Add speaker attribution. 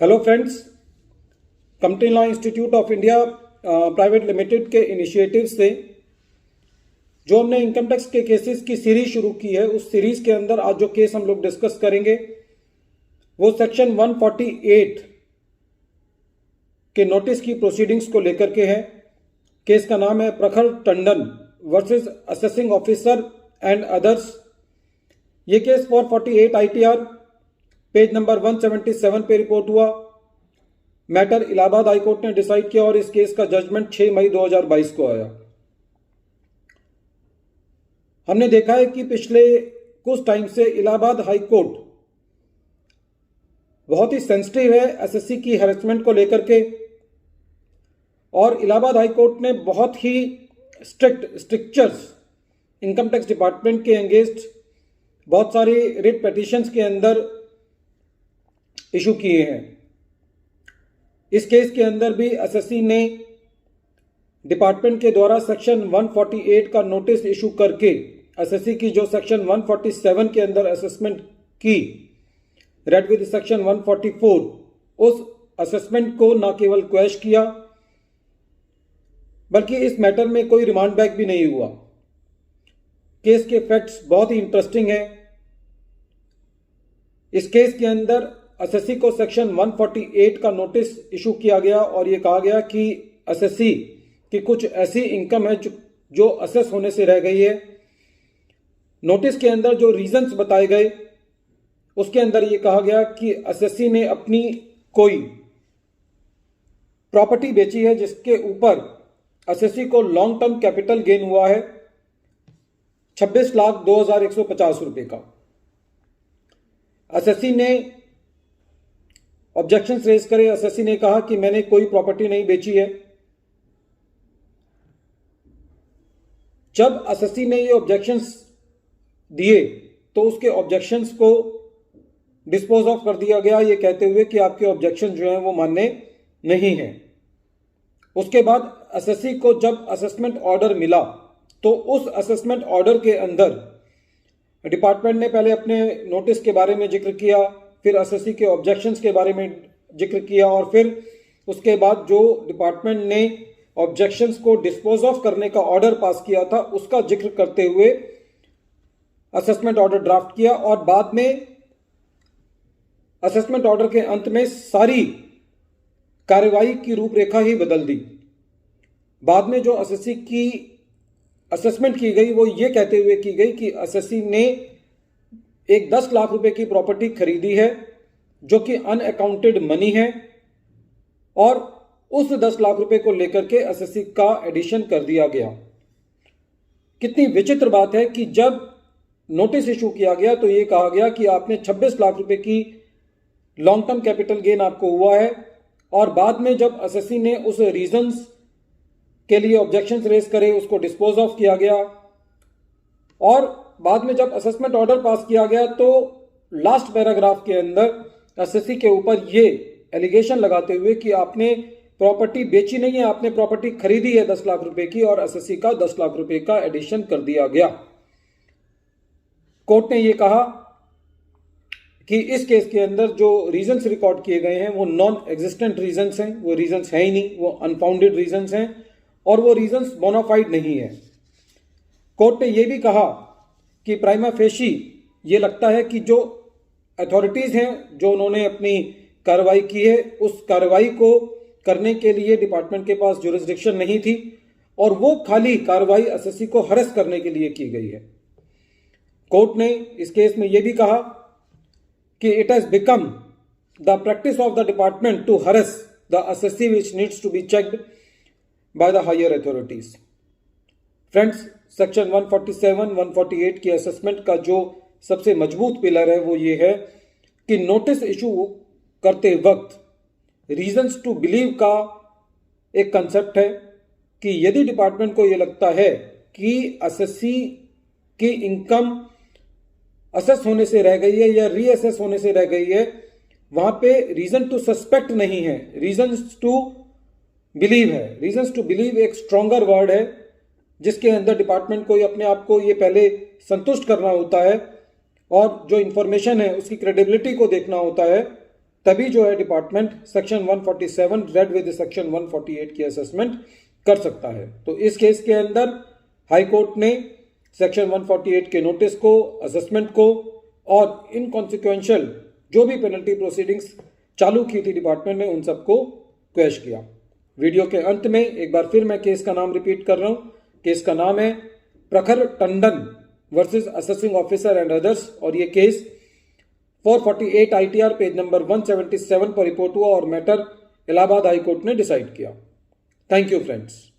Speaker 1: Hello friends, company law institute of India private limited के initiative से जो हमने इनकम टैक्स के केसेस की सीरीज शुरू की है, उस सीरीज के अंदर आज जो केस हम लोग डिस्कस करेंगे वो सेक्शन 148 के नोटिस की प्रोसीडिंग्स को लेकर के है। केस का नाम है प्रखर Tandon versus assessing officer and others. ये केस 448 ITR पेज नंबर 177 पे रिपोर्ट हुआ। मैटर इलाहाबाद हाईकोर्ट ने डिसाइड किया और इस केस का जजमेंट 6 मई 2022 को आया। हमने देखा है कि पिछले कुछ टाइम से इलाहाबाद हाईकोर्ट बहुत ही सेंसिटिव है एसएससी की हैरेसमेंट को लेकर के, और इलाहाबाद हाईकोर्ट ने बहुत ही स्ट्रिक्चर्स इनकम टैक्स डिपार्टमेंट के अगेंस्ट बहुत सारी रिट पिटीशंस के अंदर इशू किए हैं। इस केस के अंदर भी एसएससी ने डिपार्टमेंट के द्वारा सेक्शन 148 का नोटिस इशू करके एसएससी की जो सेक्शन 147 के अंदर असेसमेंट की रेड विद सेक्शन 144, उस असेसमेंट को न केवल क्वैश किया बल्कि इस मैटर में कोई रिमांड बैक भी नहीं हुआ। केस के फैक्ट्स बहुत ही इंटरेस्टिंग हैं। इस केस के अंदर एसएससी को सेक्शन 148 का नोटिस इशू किया गया और यह कहा गया कि एसएससी की कुछ ऐसी इनकम है जो असेस होने से रह गई है। नोटिस के अंदर जो रीजंस बताए गए उसके अंदर यह कहा गया कि एसएससी ने अपनी कोई प्रॉपर्टी बेची है जिसके ऊपर एसएससी को लॉन्ग टर्म कैपिटल गेन हुआ है 26,02,150 रुपए का। एसएससी ने ऑब्जेक्शंस रेज करे। एसएससी ने कहा कि मैंने कोई प्रॉपर्टी नहीं बेची है। जब एसएससी ने ये ऑब्जेक्शंस दिए तो उसके ऑब्जेक्शंस को डिस्पोज ऑफ कर दिया गया, ये कहते हुए कि आपके ऑब्जेक्शन जो हैं वो मान्य नहीं है। उसके बाद एसएससी को जब असेसमेंट ऑर्डर मिला तो उस असेसमेंट ऑर्डर के अंदर डिपार्टमेंट ने पहले अपने नोटिस के बारे में जिक्र किया, फिर एसएससी के ऑब्जेक्शंस के बारे में जिक्र किया, और फिर उसके बाद जो डिपार्टमेंट ने ऑब्जेक्शंस को डिस्पोज ऑफ करने का ऑर्डर पास किया था उसका जिक्र करते हुए असेसमेंट ऑर्डर ड्राफ्ट किया, और बाद में असेसमेंट ऑर्डर के अंत में सारी कार्रवाई की रूपरेखा ही बदल दी। बाद में जो एसएससी की असेसमेंट की गई वो ये कहते हुए की गई कि एसएससी ने एक 10 लाख रुपए की प्रॉपर्टी खरीदी है जो कि अनअकाउंटेड मनी है, और उस 10 लाख रुपए को लेकर के एसएससी का एडिशन कर दिया गया। कितनी विचित्र बात है कि जब नोटिस इशू किया गया तो यह कहा गया कि आपने 26 लाख रुपए की लॉन्ग टर्म कैपिटल गेन आपको हुआ है, और बाद में जब एसएससी ने उस रीजंस के लिए ऑब्जेक्शंस रेज करे उसको डिस्पोज ऑफ किया गया, और बाद में जब असेसमेंट ऑर्डर पास किया गया तो लास्ट पैराग्राफ के अंदर एसएससी के ऊपर ये एलिगेशन लगाते हुए कि आपने प्रॉपर्टी बेची नहीं है, आपने प्रॉपर्टी खरीदी है 10 लाख रुपए की, और एसएससी का 10 लाख रुपए का एडिशन कर दिया गया। कोर्ट ने यह कहा कि इस केस के अंदर जो रीजंस रिकॉर्ड किए गए हैं वो नॉन एग्जिस्टेंट रीजंस हैं, वो रीजंस है ही नहीं, वो अनफाउंडेड रीजंस हैं और वो रीजंस बोनाफाइड नहीं है। कोर्ट ने यह भी कहा कि प्राइमा फेशी ये लगता है कि जो अथॉरिटीज हैं जो उन्होंने अपनी कार्रवाई की है उस कार्रवाई को करने के लिए डिपार्टमेंट के पास जुरिस्डिक्शन नहीं थी, और वो खाली कार्रवाई एसएससी को हरेस करने के लिए की गई है। कोर्ट ने इस केस में यह भी कहा कि it has become the practice of the department to harass the SSC which needs to be checked by the higher authorities. Friends, section 147, 148 की असेसमेंट का जो सबसे मजबूत पिलर है वो ये है कि नोटिस इशू करते वक्त रीजंस टू बिलीव का एक कंसेप्ट है कि यदि डिपार्टमेंट को ये लगता है कि एसएससी की इनकम असेस होने से रह गई है या रीअसेस होने से रह गई है, वहां पे रीजन टू सस्पेक्ट नहीं है, रीजंस टू बिलीव है। रीजंस टू बिलीव एक स्ट्रॉन्गर वर्ड है जिसके अंदर डिपार्टमेंट को अपने आप को ये पहले संतुष्ट करना होता है और जो इंफॉर्मेशन है उसकी क्रेडिबिलिटी को देखना होता है तभी जो है department section 147 read with section 148 की असेसमेंट कर सकता है। तो इस केस के अंदर हाई कोर्ट ने सेक्शन 148 के नोटिस को, असेसमेंट को और इनकॉन्सिक्वेंशियल जो भी पेनल्टी प्रोसीडिंग्स चालू की थी डिपार्टमेंट ने, उन सबको क्वैश किया। वीडियो के अंत में एक बार फिर मैं केस का नाम रिपीट कर रहा हूं। केस का नाम है प्रखर Tandon versus assessing officer and others, और ये केस 448 ITR पेज नंबर 177 पर रिपोर्ट हुआ और मैटर इलाहाबाद हाई कोर्ट ने डिसाइड किया। Thank you friends.